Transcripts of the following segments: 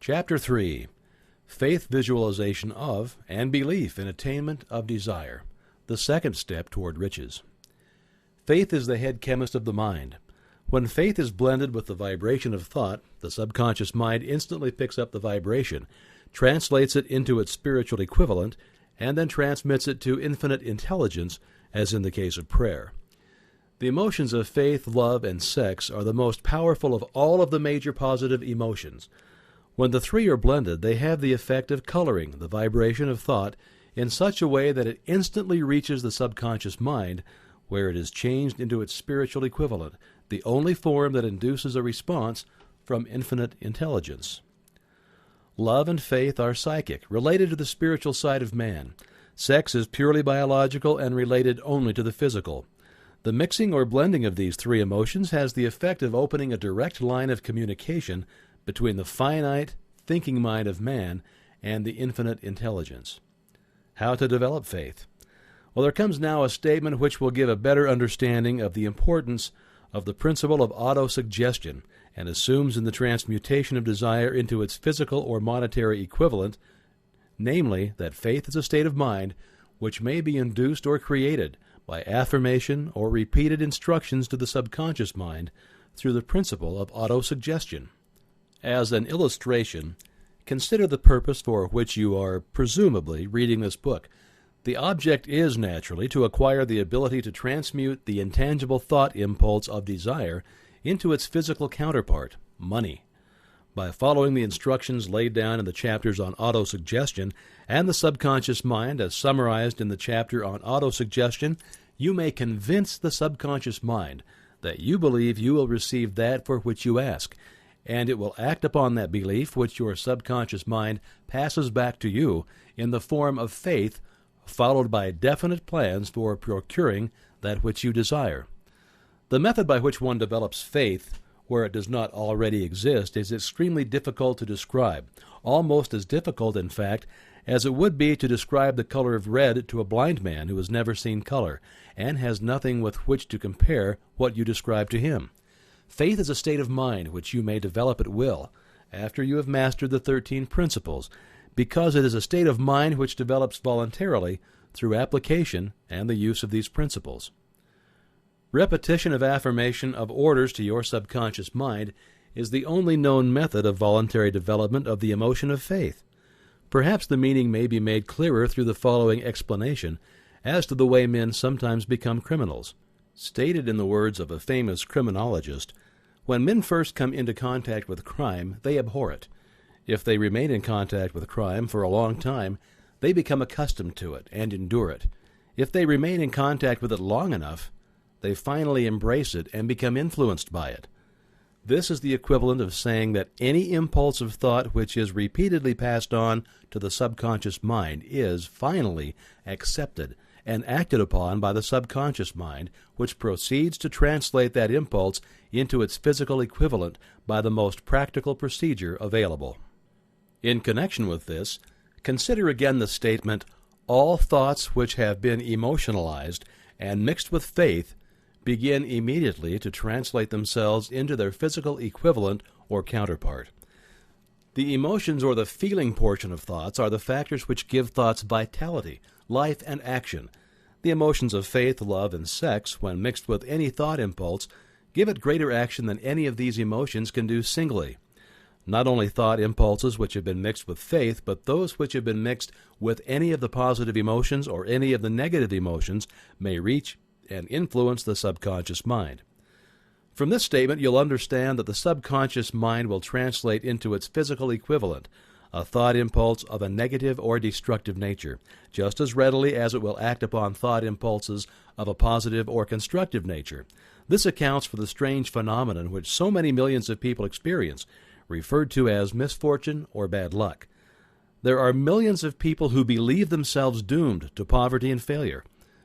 Chapter 3. Faith Visualization of and Belief in Attainment of Desire, the second step toward riches. Faith is the head chemist of the mind. When faith is blended with the vibration of thought, the subconscious mind instantly picks up the vibration, translates it into its spiritual equivalent, and then transmits it to infinite intelligence, as in the case of prayer. The emotions of faith, love, and sex are the most powerful of all of the major positive emotions. When the three are blended, they have the effect of coloring the vibration of thought in such a way that it instantly reaches the subconscious mind, where it is changed into its spiritual equivalent, the only form that induces a response from infinite intelligence. Love and faith are psychic, related to the spiritual side of man. Sex is purely biological and related only to the physical. The mixing or blending of these three emotions has the effect of opening a direct line of communication between the finite, thinking mind of man and the infinite intelligence. How to develop faith? Well, there comes now a statement which will give a better understanding of the importance of the principle of autosuggestion and assumes in the transmutation of desire into its physical or monetary equivalent, namely that faith is a state of mind which may be induced or created by affirmation or repeated instructions to the subconscious mind through the principle of autosuggestion. As an illustration, consider the purpose for which you are presumably reading this book. The object is, naturally, to acquire the ability to transmute the intangible thought impulse of desire into its physical counterpart, money. By following the instructions laid down in the chapters on autosuggestion and the subconscious mind as summarized in the chapter on autosuggestion, you may convince the subconscious mind that you believe you will receive that for which you ask, and it will act upon that belief which your subconscious mind passes back to you in the form of faith, followed by definite plans for procuring that which you desire. The method by which one develops faith where it does not already exist is extremely difficult to describe, almost as difficult, in fact, as it would be to describe the color of red to a blind man who has never seen color and has nothing with which to compare what you describe to him. Faith is a state of mind which you may develop at will, after you have mastered the 13 principles, because it is a state of mind which develops voluntarily through application and the use of these principles. Repetition of affirmation of orders to your subconscious mind is the only known method of voluntary development of the emotion of faith. Perhaps the meaning may be made clearer through the following explanation as to the way men sometimes become criminals. Stated in the words of a famous criminologist, when men first come into contact with crime, they abhor it. If they remain in contact with crime for a long time, they become accustomed to it and endure it. If they remain in contact with it long enough, they finally embrace it and become influenced by it. This is the equivalent of saying that any impulse of thought which is repeatedly passed on to the subconscious mind is, finally, accepted and acted upon by the subconscious mind, which proceeds to translate that impulse into its physical equivalent by the most practical procedure available. In connection with this, consider again the statement, all thoughts which have been emotionalized and mixed with faith begin immediately to translate themselves into their physical equivalent or counterpart. The emotions or the feeling portion of thoughts are the factors which give thoughts vitality, life, and action. The emotions of faith, love, and sex, when mixed with any thought impulse, give it greater action than any of these emotions can do singly. Not only thought impulses which have been mixed with faith, but those which have been mixed with any of the positive emotions or any of the negative emotions may reach and influence the subconscious mind. From this statement, you'll understand that the subconscious mind will translate into its physical equivalent a thought impulse of a negative or destructive nature, just as readily as it will act upon thought impulses of a positive or constructive nature. This accounts for the strange phenomenon which so many millions of people experience, referred to as misfortune or bad luck. There are millions of people who believe themselves doomed to poverty and failure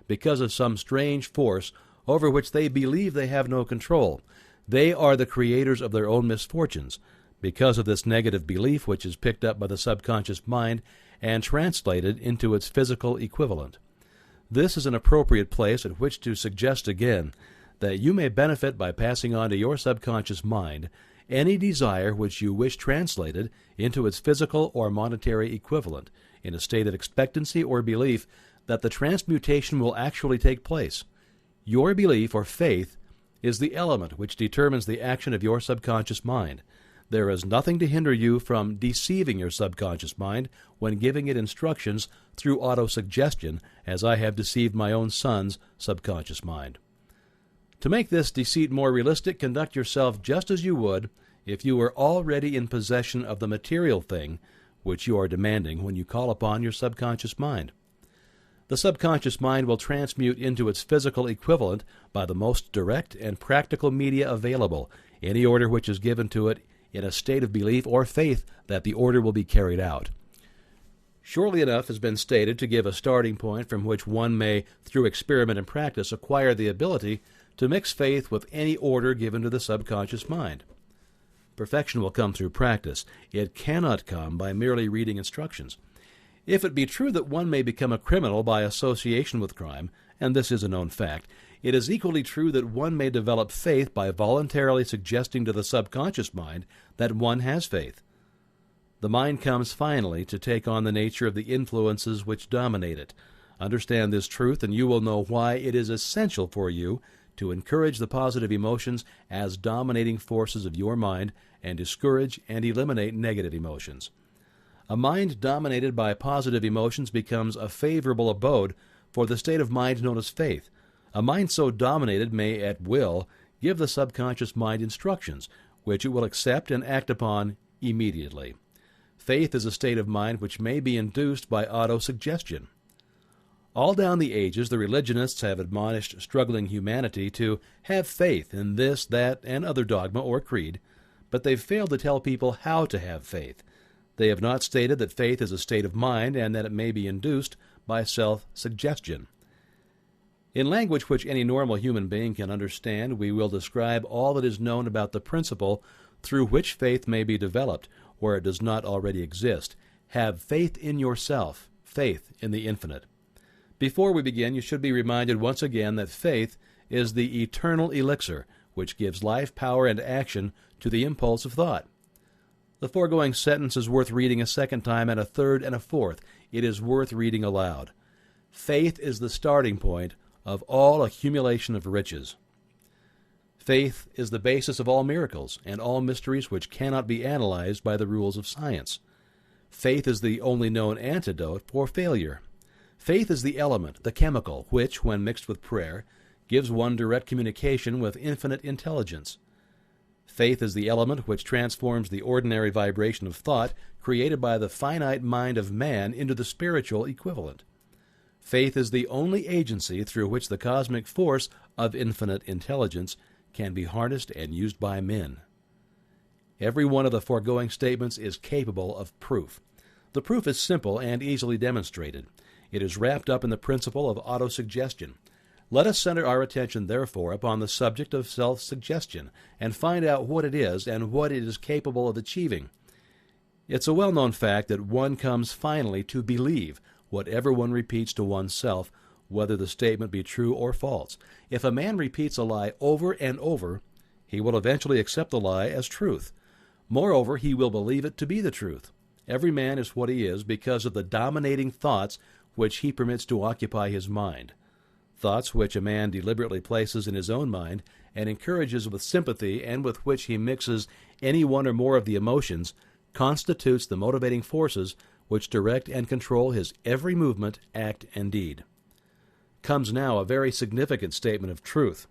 because of some strange force over which they believe they have no control. They are the creators of their own misfortunes because of this negative belief which is picked up by the subconscious mind and translated into its physical equivalent. This is an appropriate place at which to suggest again that you may benefit by passing on to your subconscious mind any desire which you wish translated into its physical or monetary equivalent, in a state of expectancy or belief that the transmutation will actually take place. Your belief or faith is the element which determines the action of your subconscious mind. There is nothing to hinder you from deceiving your subconscious mind when giving it instructions through autosuggestion, as I have deceived my own son's subconscious mind. To make this deceit more realistic, conduct yourself just as you would if you were already in possession of the material thing which you are demanding when you call upon your subconscious mind. The subconscious mind will transmute into its physical equivalent by the most direct and practical media available any order which is given to it in a state of belief or faith that the order will be carried out. Surely enough has been stated to give a starting point from which one may, through experiment and practice, acquire the ability to mix faith with any order given to the subconscious mind. Perfection will come through practice. It cannot come by merely reading instructions. If it be true that one may become a criminal by association with crime, and this is a known fact, it is equally true that one may develop faith by voluntarily suggesting to the subconscious mind that one has faith. The mind comes finally to take on the nature of the influences which dominate it. Understand this truth, and you will know why it is essential for you to encourage the positive emotions as dominating forces of your mind and discourage and eliminate negative emotions. A mind dominated by positive emotions becomes a favorable abode for the state of mind known as faith. A mind so dominated may, at will, give the subconscious mind instructions, which it will accept and act upon immediately. Faith is a state of mind which may be induced by autosuggestion. All down the ages, the religionists have admonished struggling humanity to have faith in this, that, and other dogma or creed, but they've failed to tell people how to have faith. They have not stated that faith is a state of mind and that it may be induced by self-suggestion. In language which any normal human being can understand, we will describe all that is known about the principle through which faith may be developed, where it does not already exist. Have faith in yourself, faith in the infinite. Before we begin, you should be reminded once again that faith is the eternal elixir which gives life, power, and action to the impulse of thought. The foregoing sentence is worth reading a second time and a third and a fourth. It is worth reading aloud. Faith is the starting point of all accumulation of riches. Faith is the basis of all miracles and all mysteries which cannot be analyzed by the rules of science. Faith is the only known antidote for failure. Faith is the element, the chemical, which, when mixed with prayer, gives one direct communication with infinite intelligence. Faith is the element which transforms the ordinary vibration of thought created by the finite mind of man into the spiritual equivalent. Faith is the only agency through which the cosmic force of infinite intelligence can be harnessed and used by men. Every one of the foregoing statements is capable of proof. The proof is simple and easily demonstrated. It is wrapped up in the principle of autosuggestion. Let us center our attention, therefore, upon the subject of self-suggestion and find out what it is and what it is capable of achieving. It's a well-known fact that one comes finally to believe whatever one repeats to oneself, whether the statement be true or false. If a man repeats a lie over and over, he will eventually accept the lie as truth. Moreover, he will believe it to be the truth. Every man is what he is because of the dominating thoughts which he permits to occupy his mind. Thoughts which a man deliberately places in his own mind and encourages with sympathy and with which he mixes any one or more of the emotions constitutes the motivating forces which direct and control his every movement, act, and deed. Comes now a very significant statement of truth.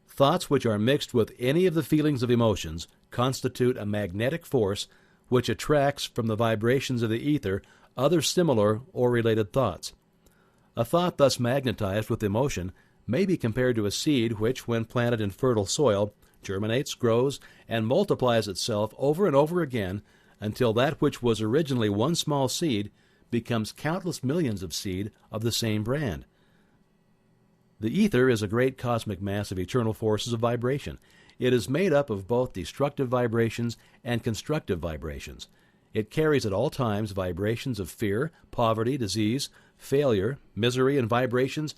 Thoughts which are mixed with any of the feelings of emotions constitute a magnetic force which attracts from the vibrations of the ether other similar or related thoughts. A thought thus magnetized with emotion may be compared to a seed which, when planted in fertile soil, germinates, grows, and multiplies itself over and over again until that which was originally one small seed becomes countless millions of seed of the same brand. The ether is a great cosmic mass of eternal forces of vibration. It is made up of both destructive vibrations and constructive vibrations. It carries at all times vibrations of fear, poverty, disease, failure, misery, and vibrations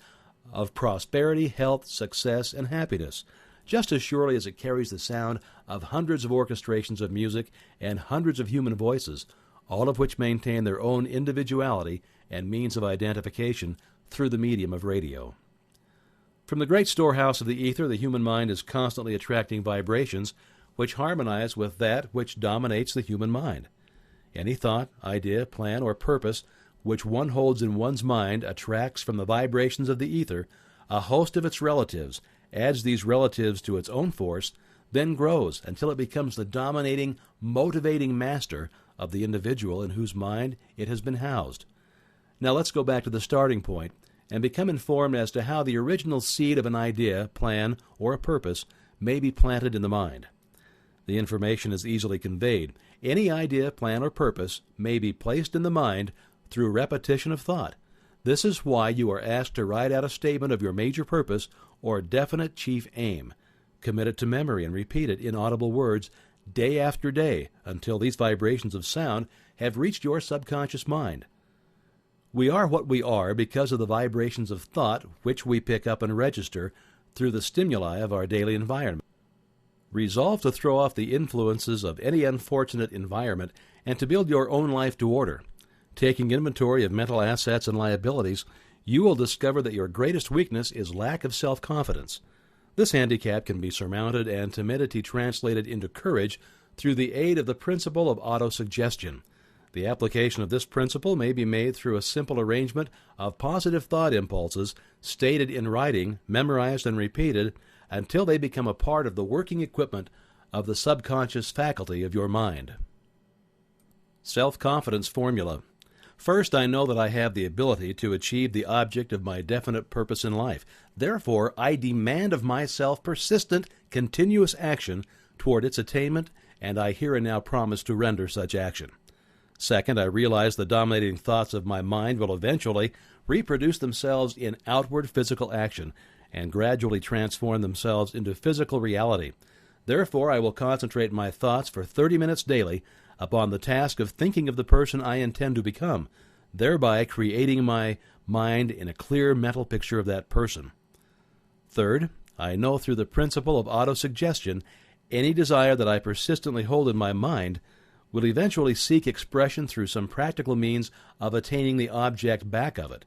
of prosperity, health, success, and happiness, just as surely as it carries the sound of hundreds of orchestrations of music and hundreds of human voices, all of which maintain their own individuality and means of identification through the medium of radio. From the great storehouse of the ether, the human mind is constantly attracting vibrations which harmonize with that which dominates the human mind. Any thought, idea, plan, or purpose which one holds in one's mind attracts from the vibrations of the ether a host of its relatives, adds these relatives to its own force, then grows until it becomes the dominating, motivating master of the individual in whose mind it has been housed. Now let's go back to the starting point and become informed as to how the original seed of an idea, plan, or a purpose may be planted in the mind. The information is easily conveyed. Any idea, plan, or purpose may be placed in the mind through repetition of thought. This is why you are asked to write out a statement of your major purpose or definite chief aim. Commit it to memory and repeat it in audible words day after day until these vibrations of sound have reached your subconscious mind. We are what we are because of the vibrations of thought which we pick up and register through the stimuli of our daily environment. Resolve to throw off the influences of any unfortunate environment and to build your own life to order. Taking inventory of mental assets and liabilities, you will discover that your greatest weakness is lack of self-confidence. This handicap can be surmounted and timidity translated into courage through the aid of the principle of autosuggestion. The application of this principle may be made through a simple arrangement of positive thought impulses stated in writing, memorized, and repeated until they become a part of the working equipment of the subconscious faculty of your mind. Self-confidence formula. First, I know that I have the ability to achieve the object of my definite purpose in life. Therefore, I demand of myself persistent, continuous action toward its attainment, and I here and now promise to render such action. Second, I realize the dominating thoughts of my mind will eventually reproduce themselves in outward physical action and gradually transform themselves into physical reality. Therefore, I will concentrate my thoughts for 30 minutes daily upon the task of thinking of the person I intend to become, thereby creating my mind in a clear mental picture of that person. Third, I know through the principle of autosuggestion any desire that I persistently hold in my mind will eventually seek expression through some practical means of attaining the object back of it.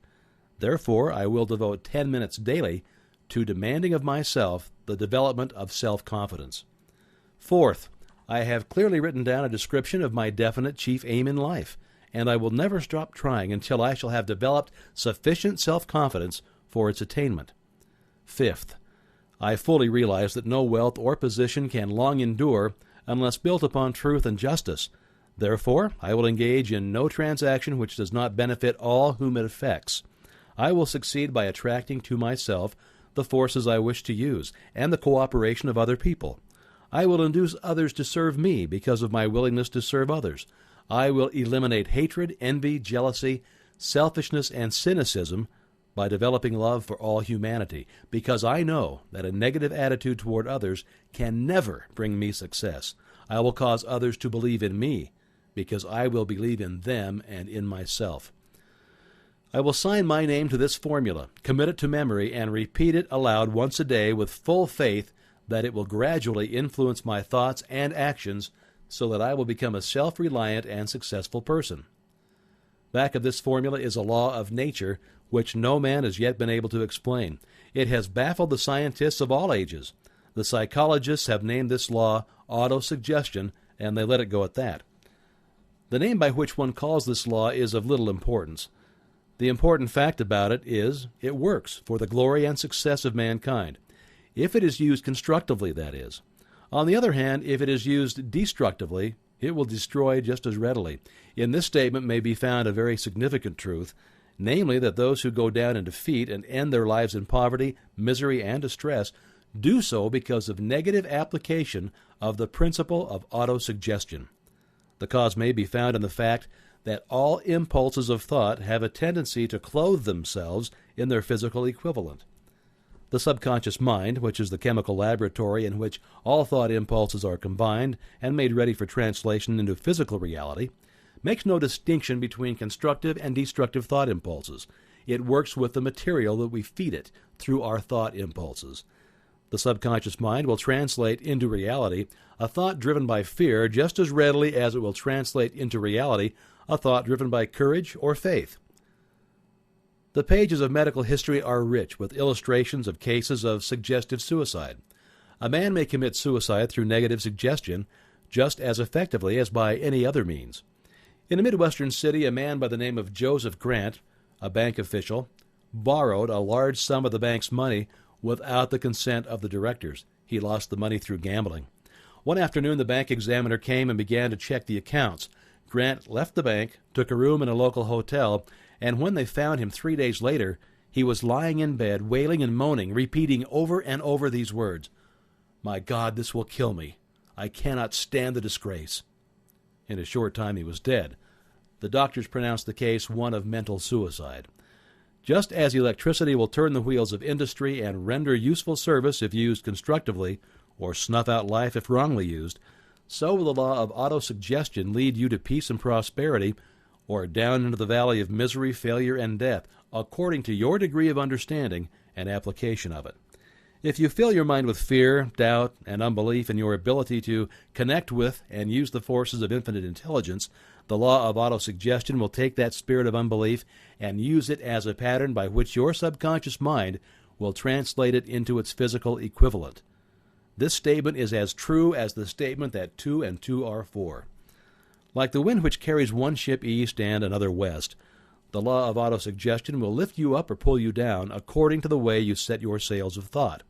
Therefore, I will devote 10 minutes daily to demanding of myself the development of self-confidence. Fourth, I have clearly written down a description of my definite chief aim in life, and I will never stop trying until I shall have developed sufficient self-confidence for its attainment. Fifth, I fully realize that no wealth or position can long endure unless built upon truth and justice. Therefore, I will engage in no transaction which does not benefit all whom it affects. I will succeed by attracting to myself the forces I wish to use and the cooperation of other people. I will induce others to serve me because of my willingness to serve others. I will eliminate hatred, envy, jealousy, selfishness, and cynicism by developing love for all humanity, because I know that a negative attitude toward others can never bring me success. I will cause others to believe in me, because I will believe in them and in myself. I will sign my name to this formula, commit it to memory, and repeat it aloud once a day with full faith that it will gradually influence my thoughts and actions so that I will become a self-reliant and successful person. Back of this formula is a law of nature which no man has yet been able to explain. It has baffled the scientists of all ages. The psychologists have named this law autosuggestion, and they let it go at that. The name by which one calls this law is of little importance. The important fact about it is it works for the glory and success of mankind. If it is used constructively, that is. On the other hand, if it is used destructively, it will destroy just as readily. In this statement may be found a very significant truth, namely that those who go down in defeat and end their lives in poverty, misery, and distress do so because of negative application of the principle of autosuggestion. The cause may be found in the fact that all impulses of thought have a tendency to clothe themselves in their physical equivalent. The subconscious mind, which is the chemical laboratory in which all thought impulses are combined and made ready for translation into physical reality, makes no distinction between constructive and destructive thought impulses. It works with the material that we feed it through our thought impulses. The subconscious mind will translate into reality a thought driven by fear just as readily as it will translate into reality a thought driven by courage or faith. The pages of medical history are rich with illustrations of cases of suggestive suicide. A man may commit suicide through negative suggestion just as effectively as by any other means. In a Midwestern city, a man by the name of Joseph Grant, a bank official, borrowed a large sum of the bank's money without the consent of the directors. He lost the money through gambling. One afternoon, the bank examiner came and began to check the accounts. Grant left the bank, took a room in a local hotel, and when they found him 3 days later, he was lying in bed, wailing and moaning, repeating over and over these words, "My God, this will kill me. I cannot stand the disgrace." In a short time he was dead. The doctors pronounced the case one of mental suicide. Just as electricity will turn the wheels of industry and render useful service if used constructively, or snuff out life if wrongly used, so will the law of autosuggestion lead you to peace and prosperity, or down into the valley of misery, failure, and death, according to your degree of understanding and application of it. If you fill your mind with fear, doubt, and unbelief in your ability to connect with and use the forces of infinite intelligence, the law of autosuggestion will take that spirit of unbelief and use it as a pattern by which your subconscious mind will translate it into its physical equivalent. This statement is as true as the statement that 2 and 2 are 4. Like the wind which carries one ship east and another west, the law of autosuggestion will lift you up or pull you down according to the way you set your sails of thought.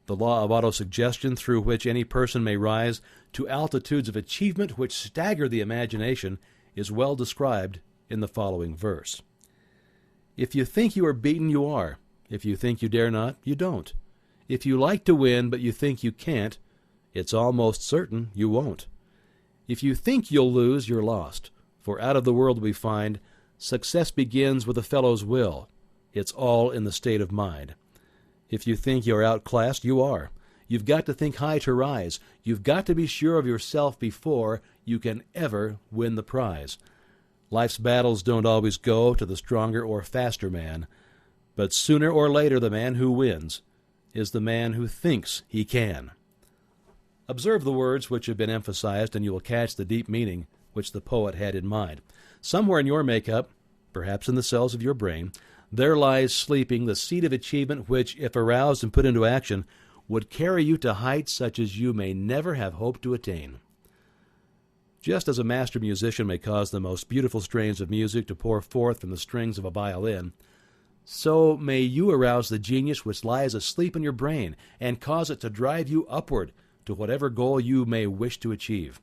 The law of autosuggestion through which any person may rise to altitudes of achievement which stagger the imagination is well described in the following verse. If you think you are beaten, you are. If you think you dare not, you don't. If you like to win but you think you can't, it's almost certain you won't. If you think you'll lose, you're lost. For out of the world we find, success begins with a fellow's will. It's all in the state of mind. If you think you're outclassed, you are. You've got to think high to rise. You've got to be sure of yourself before you can ever win the prize. Life's battles don't always go to the stronger or faster man, but sooner or later the man who wins is the man who thinks he can. Observe the words which have been emphasized, and you will catch the deep meaning which the poet had in mind. Somewhere in your makeup, perhaps in the cells of your brain, there lies sleeping the seed of achievement which, if aroused and put into action, would carry you to heights such as you may never have hoped to attain. Just as a master musician may cause the most beautiful strains of music to pour forth from the strings of a violin, so may you arouse the genius which lies asleep in your brain and cause it to drive you upward to whatever goal you may wish to achieve.